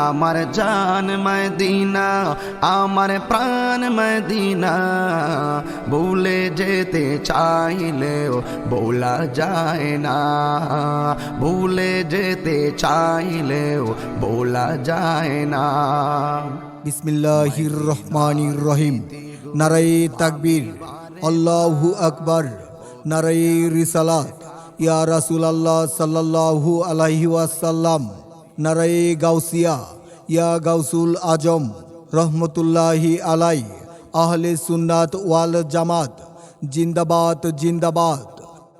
আমার জান মদিনা, আমার প্রাণ মদিনা, ভুলে যেতে চাইলেও বলা যায় না, ভুলে যেতে চাইলেও বলা যায় না। বিসমিল্লাহির রহমানির রহিম। নারায়ে তাকবীর, আল্লাহু আকবার, নারায়ে রিসালাত, ইয়া রাসূলুল্লাহ সাল্লাল্লাহু আলাইহি ওয়াসাল্লাম, নারায়ে গাউসিয়া, ইয়া গাউসুল আজম রহমতুল্লাহি আলাই। আহলে সুন্নাত ওয়াল জামাত জিন্দাবাদ জিন্দাবাদ।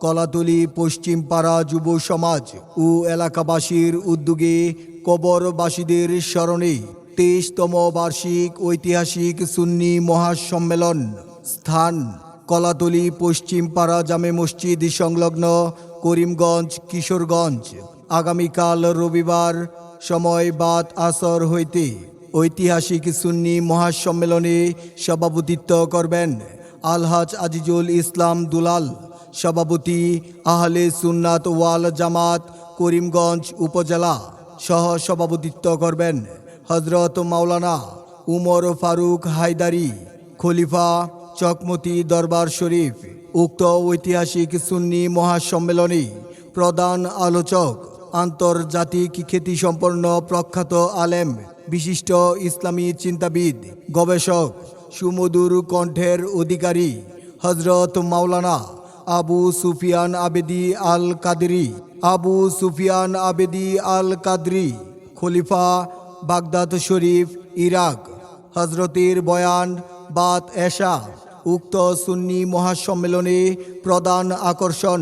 কলাতলী পশ্চিম পাড়া যুব সমাজ ও এলাকাবাসীর উদ্যোগে কবরবাসীদের স্মরণে 23তম বার্ষিক ঐতিহাসিক সুন্নি মহাসম্মেলন। স্থান কলাতলী পশ্চিম পাড়া জামে মসজিদ সংলগ্ন করিমগঞ্জ, কিশোরগঞ্জ। আগামীকাল রবিবার, সময় বাদ আসর হইতে ঐতিহাসিক সুন্নি মহাসম্মেলনে সভাপতিত্ব করবেন আলহাজ আজিজুল ইসলাম দুলাল। সভাপতি আহলে সুন্নাত ওয়াল জামাত করিমগঞ্জ উপজেলা। সহ সভাপতিত্ব করবেন হযরত মাওলানা উমর ফারুক হায়দারি, খলিফা চকমতি দরবার শরীফ। উক্ত ঐতিহাসিক সুন্নি মহাসম্মেলনে প্রধান আলোচক আন্তর্জাতিক খ্যাতিসম্পন্ন প্রখ্যাত আলেম, বিশিষ্ট ইসলামী চিন্তাবিদ, গবেষক, সুমধুর কণ্ঠের অধিকারী হযরত মাওলানা আবু সুফিয়ান আবেদি আল কাদরি। আবু সুফিয়ান আবেদি আল কাদরি, খলিফা বাগদাদ শরীফ, ইরাক। হজরতের বয়ান বাত এশা। উক্ত সুন্নি মহাসম্মেলনে প্রধান আকর্ষণ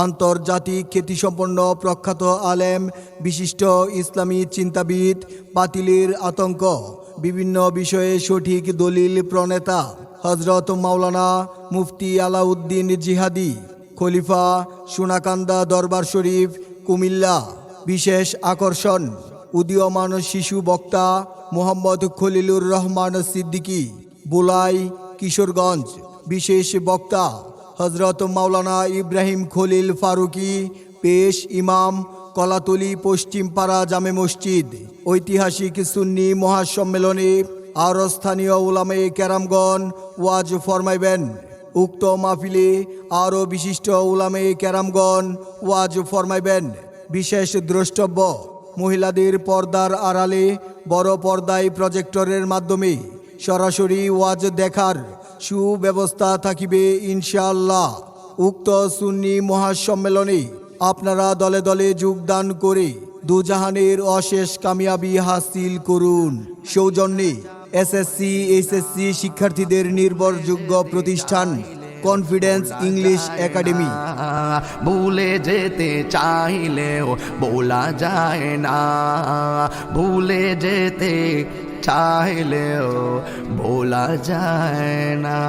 আন্তর্জাতিক খ্যাতিসম্পন্ন প্রখ্যাত আলেম, বিশিষ্ট ইসলামী চিন্তাবিদ, বাতিলের আতঙ্ক, বিভিন্ন বিষয়ে সঠিক দলিল প্রণেতা হযরত মাওলানা মুফতি আলাউদ্দিন জিহাদি, খলিফা সোনাকান্দা দরবার শরীফ, কুমিল্লা। বিশেষ আকর্ষণ উদীয়মান শিশু বক্তা মোহাম্মদ খলিলুর রহমান সিদ্দিকী, বুলাই, কিশোরগঞ্জ। বিশেষ বক্তা হযরত মাওলানা ইব্রাহিম খলিল ফারুকি, পেশ ইমাম, কলাতলী পশ্চিম পাড়া জামে মসজিদ। ঐতিহাসিক সুন্নি মহাসম্মেলনে আর স্থানীয় উলামায়ে কেরামগণ ওয়াজ ফরমাইবেন। উক্ত মাহফিলে আরও বিশিষ্ট উলামায়ে কেরামগণ ওয়াজ ফরমাইবেন। বিশেষ দ্রষ্টব্য মহিলাদের পর্দার আড়ালে বড় পর্দায় প্রজেক্টরের মাধ্যমে সরাসরি ওয়াজ দেখার সুব্যবস্থা থাকিবে ইনশাআল্লাহ। উক্ত সুন্নি মহাসম্মেলনে আপনারা দলে দলে যোগদান করে দুজাহানের অশেষ কামিয়াবি হাসিল করুন। সৌজন্যে এসএসসি এইচএসসি শিক্ষার্থীদের নির্ভরযোগ্য প্রতিষ্ঠান কনফিডেন্স ইংলিশ একাডেমি। ভুলে যেতে চাইলেও বলা যায় না, ভুলে যেতে চাইলেও বলা যায় না।